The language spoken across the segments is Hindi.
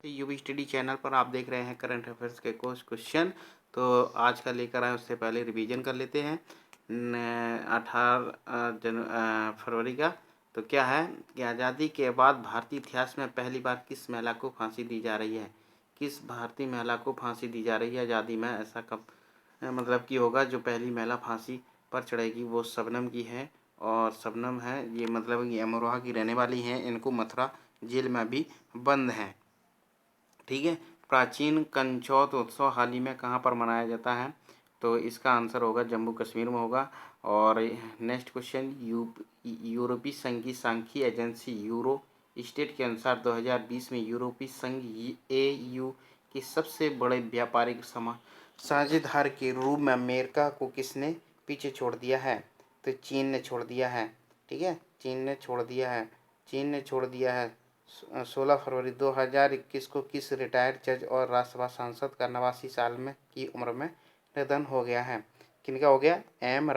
यूबी स्टडी चैनल पर आप देख रहे हैं करंट अफेयर्स के कुछ क्वेश्चन। तो आज का लेकर आए, उससे पहले रिवीजन कर लेते हैं 18 फरवरी का। तो क्या है कि आज़ादी के बाद भारतीय इतिहास में पहली बार किस महिला को फांसी दी जा रही है? किस भारतीय महिला को फांसी दी जा रही है आज़ादी में? ऐसा कब मतलब कि होगा जो पहली महिला फांसी पर चढ़ेगी वो शबनम की है। और शबनम है ये मतलब ये अमरोहा की रहने वाली हैं। इनको मथुरा जेल में भी बंद हैं। ठीक है। प्राचीन कंचौत उत्सव हाल ही में कहाँ पर मनाया जाता है? तो इसका आंसर होगा जम्मू कश्मीर में होगा। और नेक्स्ट क्वेश्चन, यूरोपीय संघ की सांख्यिकी एजेंसी यूरो स्टेट के अनुसार 2020 में यूरोपीय संघ EU के सबसे बड़े व्यापारिक साझेदार के रूप में अमेरिका को किसने पीछे छोड़ दिया है? तो चीन ने छोड़ दिया है। ठीक है, चीन ने छोड़ दिया है। चीन ने छोड़ दिया है। 16 फरवरी 2021 को किस रिटायर्ड जज और राज्यसभा सांसद का 89 साल में की उम्र में निधन हो गया है? किनका हो गया? एम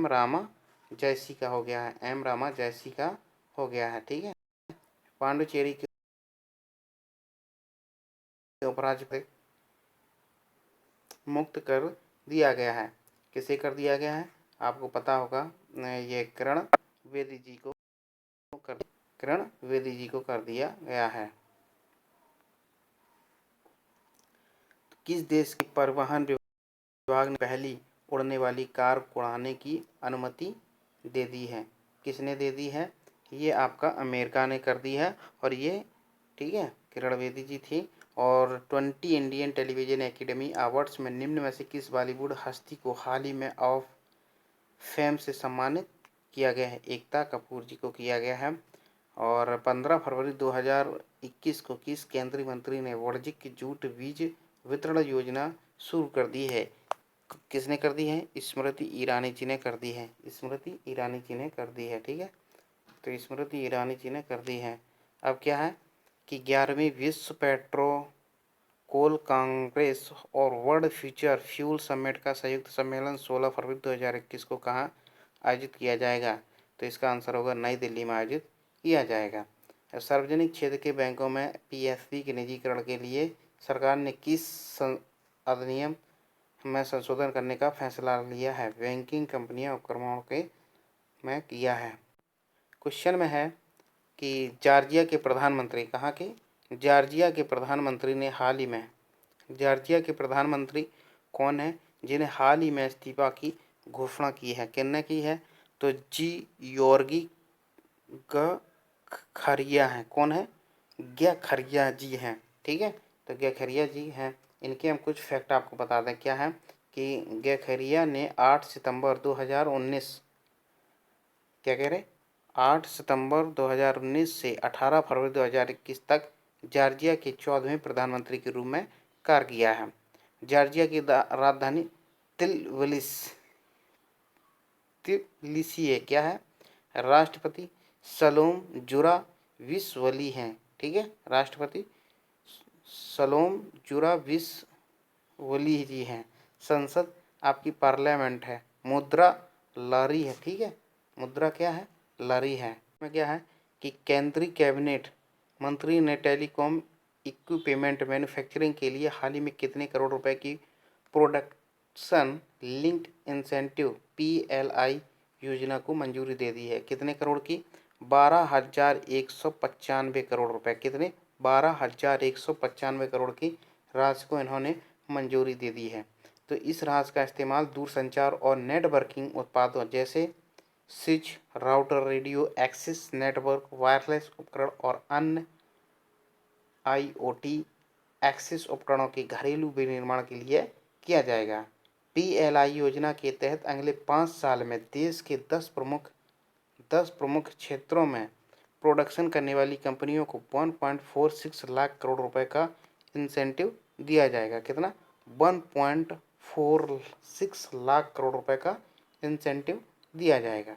रामा जयसी का हो गया है। एम रामा जयसी का हो गया है। ठीक है। पांडुचेरी के उपराज्यपाल मुक्त कर दिया गया है। किसे कर दिया गया है? आपको पता होगा, ये किरण बेदी जी को कर दिया गया है। किस देश के परिवहन विभाग ने पहली उड़ने वाली कार उड़ाने की अनुमति दे दी है? किसने दे दी है? ये आपका अमेरिका ने कर दी है। और ये ठीक है, किरण बेदी जी थी। और 20 इंडियन टेलीविजन एकेडमी अवार्ड्स में निम्न में से किस बॉलीवुड हस्ती को हाल ही में ऑफ फेम से सम्मानित किया गया है? एकता कपूर जी को किया गया है। और 15 फरवरी 2021 को किस केंद्रीय मंत्री ने वाणिज्यिक जूट बीज वितरण योजना शुरू कर दी है? किसने कर दी है? स्मृति ईरानी जी ने कर दी है। स्मृति ईरानी जी ने कर दी है। ठीक है, तो स्मृति ईरानी जी ने कर दी है। अब क्या है कि 11वीं विश्व पेट्रोकोल कांग्रेस और वर्ल्ड फ्यूचर फ्यूल समिट का संयुक्त सम्मेलन 16 फरवरी 2021 को कहाँ आयोजित किया जाएगा? तो इसका आंसर होगा नई दिल्ली में आयोजित किया जाएगा। सार्वजनिक क्षेत्र के बैंकों में PSB के निजीकरण के लिए सरकार ने किस अधिनियम में संशोधन करने का फैसला लिया है? बैंकिंग कंपनियां उपक्रमों के में किया है। क्वेश्चन में है कि जॉर्जिया के प्रधानमंत्री, कहाँ के? जॉर्जिया के प्रधानमंत्री ने हाल ही में, जॉर्जिया के प्रधानमंत्री कौन है जिन्हें हाल ही में इस्तीफा की घोषणा की है? किसने की है? तो योर्गी खरिया हैं। कौन है? खरिया जी हैं। ठीक है, तो खरिया जी हैं। इनके हम कुछ फैक्ट आपको बता दें। क्या है कि खरिया ने 8 सितंबर 2019, क्या कह रहे, 8 सितंबर 2019 से 18 फरवरी 2021 तक जॉर्जिया के 14वें प्रधानमंत्री के रूप में कार्य किया है। जॉर्जिया की राजधानी तिबिलिसी है। क्या है? राष्ट्रपति सलोम जुराविशवली हैं। ठीक है, राष्ट्रपति सलोम जुराविशवली जी हैं। संसद आपकी पार्लियामेंट है। मुद्रा लारी है। ठीक है, मुद्रा क्या है? लारी है। में क्या है कि केंद्रीय कैबिनेट मंत्री ने टेलीकॉम इक्विपमेंट मैन्युफैक्चरिंग के लिए हाल ही में कितने करोड़ रुपए की प्रोडक्शन लिंक्ड इंसेंटिव PLI योजना को मंजूरी दे दी है? कितने करोड़ की? 12,195 करोड़ रुपए। कितने? 12,195 करोड़ की राशि को इन्होंने मंजूरी दे दी है। तो इस राशि का इस्तेमाल दूरसंचार और नेटवर्किंग उत्पादों जैसे switch, router, radio access network, wireless उपकरण और अन्य IoT एक्सेस उपकरणों के घरेलू विनिर्माण के लिए किया जाएगा। PLI योजना के तहत अगले 5 साल में देश के 10 प्रमुख क्षेत्रों में प्रोडक्शन करने वाली कंपनियों को 1.46 लाख करोड़ रुपए का इंसेंटिव दिया जाएगा। कितना? 1.46 लाख करोड़ रुपए का इंसेंटिव दिया जाएगा।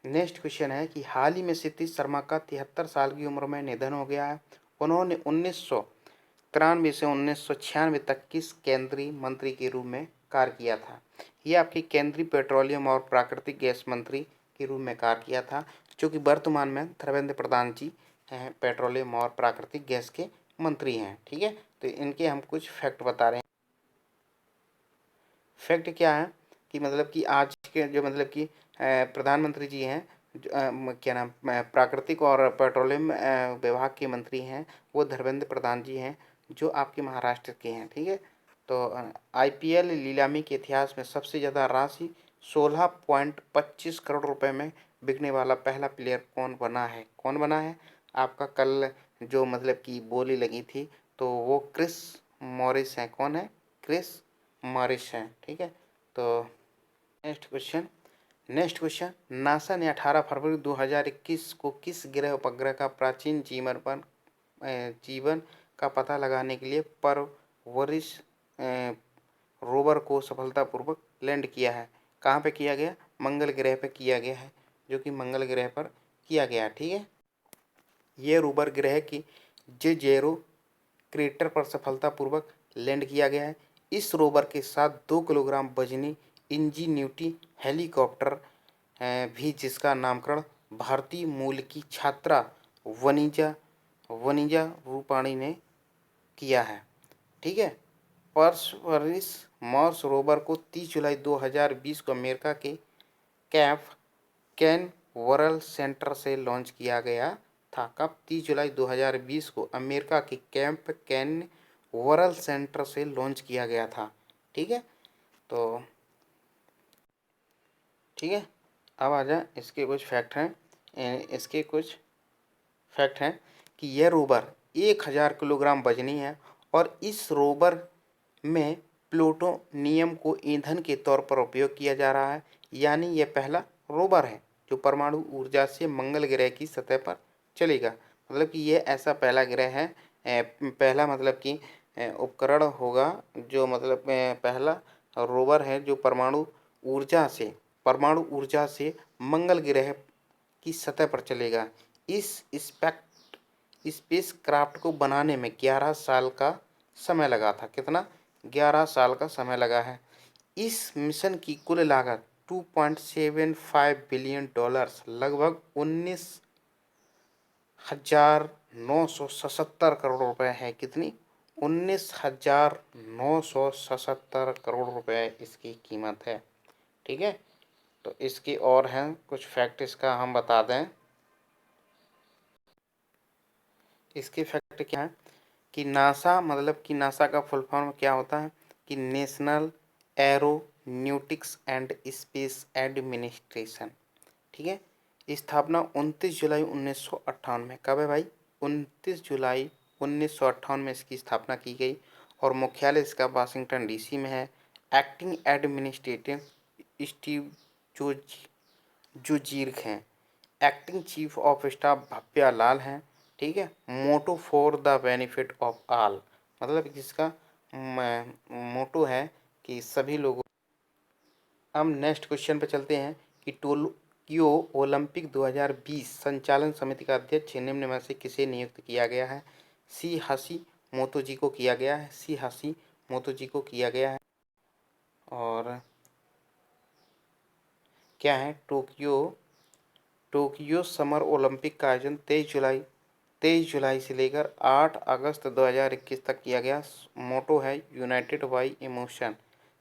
नेक्स्ट क्वेश्चन है कि हाल ही में सतीश शर्मा का 73 साल की उम्र में निधन हो गया है। उन्होंने 1993 से 1996 तक किस केंद्रीय मंत्री के रूप में कार्य किया था? ये आपके केंद्रीय पेट्रोलियम और प्राकृतिक गैस मंत्री के रूप में कार्य किया था, जो कि वर्तमान में धर्मेंद्र प्रधान जी पेट्रोलियम और प्राकृतिक गैस के मंत्री हैं। ठीक है, तो इनके हम कुछ फैक्ट बता रहे हैं। फैक्ट क्या है कि मतलब कि आज के जो मतलब कि प्रधानमंत्री जी हैं, क्या नाम, प्राकृतिक और पेट्रोलियम विभाग के मंत्री हैं, वो धर्मेंद्र प्रधान जी हैं, जो आपके महाराष्ट्र के हैं। ठीक है, तो आईपीएल नीलामी के इतिहास में सबसे ज़्यादा राशि 16.25 करोड़ रुपए में बिकने वाला पहला प्लेयर कौन बना है? आपका कल जो मतलब कि बोली लगी थी, तो वो क्रिस मॉरिस हैं। कौन है? क्रिस मॉरिस हैं। ठीक है, तो नेक्स्ट क्वेश्चन, नासा ने 18 फरवरी 2021 को किस ग्रह उपग्रह का प्राचीन जीवन का पता लगाने के लिए परवरिश रोवर को सफलतापूर्वक लैंड किया है? कहाँ पे किया गया? मंगल ग्रह पे किया गया है, जो कि मंगल ग्रह पर किया गया। ठीक है, ये रोवर ग्रह की जेजेरो क्रेटर पर सफलतापूर्वक लैंड किया गया है। इस रोवर के साथ 2 किलोग्राम वजनी इंजीन्यूटी हेलीकॉप्टर भी, जिसका नामकरण भारतीय मूल की छात्रा वनिजा वनिजा रूपाणी ने किया है। ठीक है, पर्सवरिस मार्स रोवर को 30 जुलाई 2020 को अमेरिका के कैप कैनवरल सेंटर से लॉन्च किया गया था। कब? 30 जुलाई 2020 को अमेरिका के कैंप कैनवरल सेंटर से लॉन्च किया गया था। ठीक है, तो ठीक है, अब आ जाए इसके कुछ फैक्ट हैं कि यह रोवर 1000 किलोग्राम वजनी है और इस रोवर में प्लूटोनियम को ईंधन के तौर पर उपयोग किया जा रहा है। यानी यह पहला रोवर है जो परमाणु ऊर्जा से मंगल ग्रह की सतह पर चलेगा। मतलब कि यह ऐसा पहला ग्रह है, पहला मतलब कि उपकरण होगा, जो मतलब पहला रोवर है जो परमाणु ऊर्जा से मंगल ग्रह की सतह पर चलेगा। इस स्पेस क्राफ्ट को बनाने में 11 साल का समय लगा था। कितना? 11 साल का समय लगा है। इस मिशन की कुल लागत 2.75 बिलियन डॉलर्स, लगभग 19,977 करोड़ रुपए है। कितनी? 19,977 करोड़ रुपए इसकी कीमत है। ठीक है, तो इसकी और हैं कुछ फैक्ट, इसका हम बता दें। इसके फैक्ट क्या है कि नासा का फुल फॉर्म क्या होता है कि national aeronautics and space administration. ठीक है, स्थापना 29 जुलाई 1958 में। कब है भाई? 29 जुलाई 1958 में इसकी स्थापना की गई और मुख्यालय इसका वाशिंगटन डीसी में है। एक्टिंग एडमिनिस्ट्रेटिव स्टीव जोजीर्क हैं। Acting chief of staff Bhavya Lal हैं। ठीक है, motto for the benefit of all, मतलब जिसका मोटो है कि सभी लोगों। हम नेक्स्ट क्वेश्चन पे चलते हैं कि टोक्यो ओलंपिक 2020 संचालन समिति का अध्यक्ष निम्न में से किसे नियुक्त किया गया है? सी हसी मोतोजी को किया गया है। सी हसी मोतोजी को किया गया है। और क्या है? टोक्यो समर ओलंपिक का आयोजन 23 जुलाई से लेकर 8 अगस्त 2021 तक किया गया। मोटो है United bye emotion.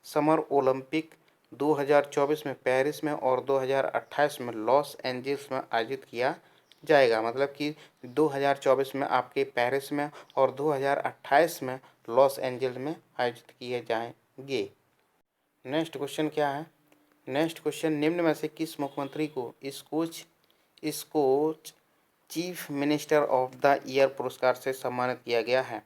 Summer Olympic 2024 में पेरिस में और 2028 में लॉस एंजल्स में आयोजित किया जाएगा। मतलब कि 2024 में आपके पेरिस में और 2028 में लॉस एंजल्स में आयोजित किए जाएंगे। नेक्स्ट क्वेश्चन क्या है? नेक्स्ट क्वेश्चन, निम्न में से किस मुख्यमंत्री को Skoch chief minister of the year पुरस्कार से सम्मानित किया गया है?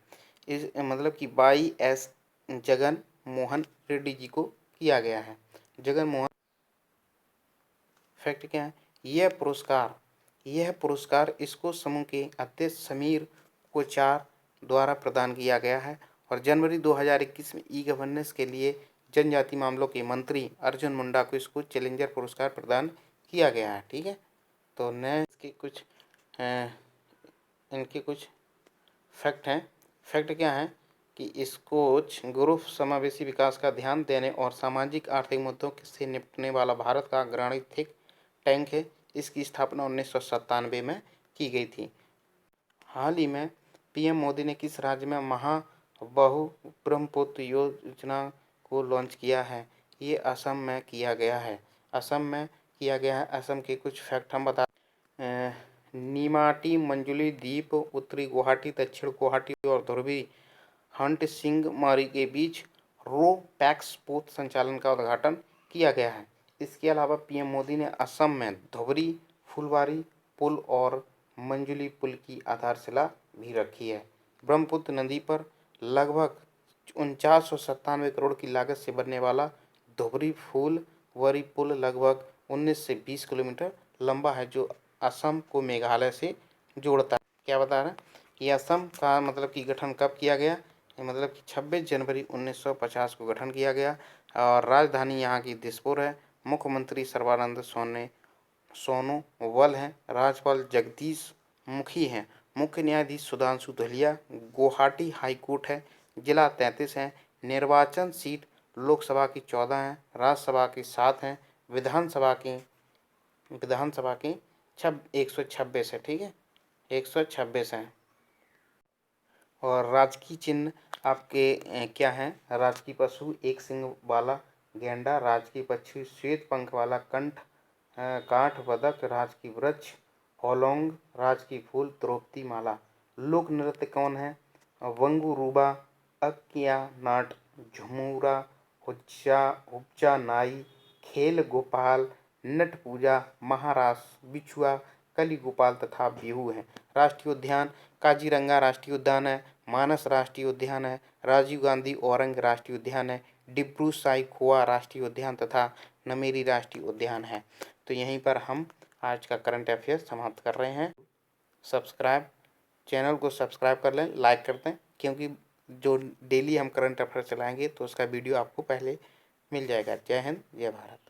इस मतलब कि वाई एस जगन मोहन रेड्डी जी को किया गया है। जगन मोहन। फैक्ट क्या है? यह पुरस्कार इसको समूह के अध्यक्ष समीर कोचार द्वारा प्रदान किया गया है और जनवरी 2021 में ई गवर्नेंस के लिए जनजाति मामलों के मंत्री अर्जुन मुंडा को इसको चैलेंजर पुरस्कार प्रदान किया गया है। ठीक है, तो इनके कुछ फैक्ट हैं। फैक्ट क्या है कि स्कोच ग्रुप समावेशी विकास का ध्यान देने और सामाजिक आर्थिक मुद्दों से निपटने वाला भारत का अग्रणी थिंक टैंक है। इसकी स्थापना 1997 में की गई थी। हाल ही में पीएम मोदी ने किस राज्य में महाबाहु ब्रह्मपुत्र योजना को लॉन्च किया है? ये असम में किया गया है। असम में किया गया है। असम के कुछ फैक्ट हम बता नीमाटी मंजुली द्वीप, उत्तरी गुवाहाटी, दक्षिण गुवाहाटी और ध्रुवी हंट सिंह मारी के बीच रो पैक्स पोत संचालन का उद्घाटन किया गया है। इसके अलावा पीएम मोदी ने असम में धुबरी फुलबारी पुल और मंजुली पुल की आधारशिला भी रखी है। ब्रह्मपुत्र नदी पर लगभग 4997 करोड़ की लागत से बनने वाला धुबरी फुलबारी पुल लगभग 19 से 20 किलोमीटर लंबा है, जो असम को मेघालय से जोड़ता है। क्या बता रहे हैं कि असम का मतलब कि गठन कब किया गया? मतलब कि 26 जनवरी 1950 को गठन किया गया और राजधानी यहाँ की दिसपुर है। मुख्यमंत्री सर्बानंद सोनोवाल हैं। राज्यपाल जगदीश मुखी हैं। मुख्य न्यायाधीश सुधांशु धुलिया। गुवाहाटी हाई कोर्ट है। जिला 33 है। निर्वाचन सीट लोकसभा की 14 हैं, राज्यसभा की 7 हैं, विधानसभा की 126 है। ठीक है, 126 हैं। और राजकीय चिन्ह आपके क्या हैं? राजकीय पशु एक सिंह वाला गैंडा, राजकीय पक्षी श्वेत पंख वाला काठ बदक, राजकीय वृक्ष होलोंग, राजकीय फूल द्रौपदी माला। लोक नृत्य कौन है? वंगुरुबा, अक्किया नाट, झुमुरा, हुज्जा नाई, खेल गोपाल, नट पूजा, महारास, बिछुआ, कली गोपाल तथा बिहू है। राष्ट्रीय उद्यान काजीरंगा राष्ट्रीय उद्यान है, मानस राष्ट्रीय उद्यान है, राजीव गांधी औरंग राष्ट्रीय उद्यान है, डिब्रू साइखोवा राष्ट्रीय उद्यान तथा नमेरी राष्ट्रीय उद्यान है। तो यहीं पर हम आज का करंट अफेयर समाप्त कर रहे हैं। चैनल को सब्सक्राइब कर लें, लाइक कर दें, क्योंकि जो डेली हम करंट अफेयर चलाएंगे तो उसका वीडियो आपको पहले मिल जाएगा। जय हिंद, जय भारत।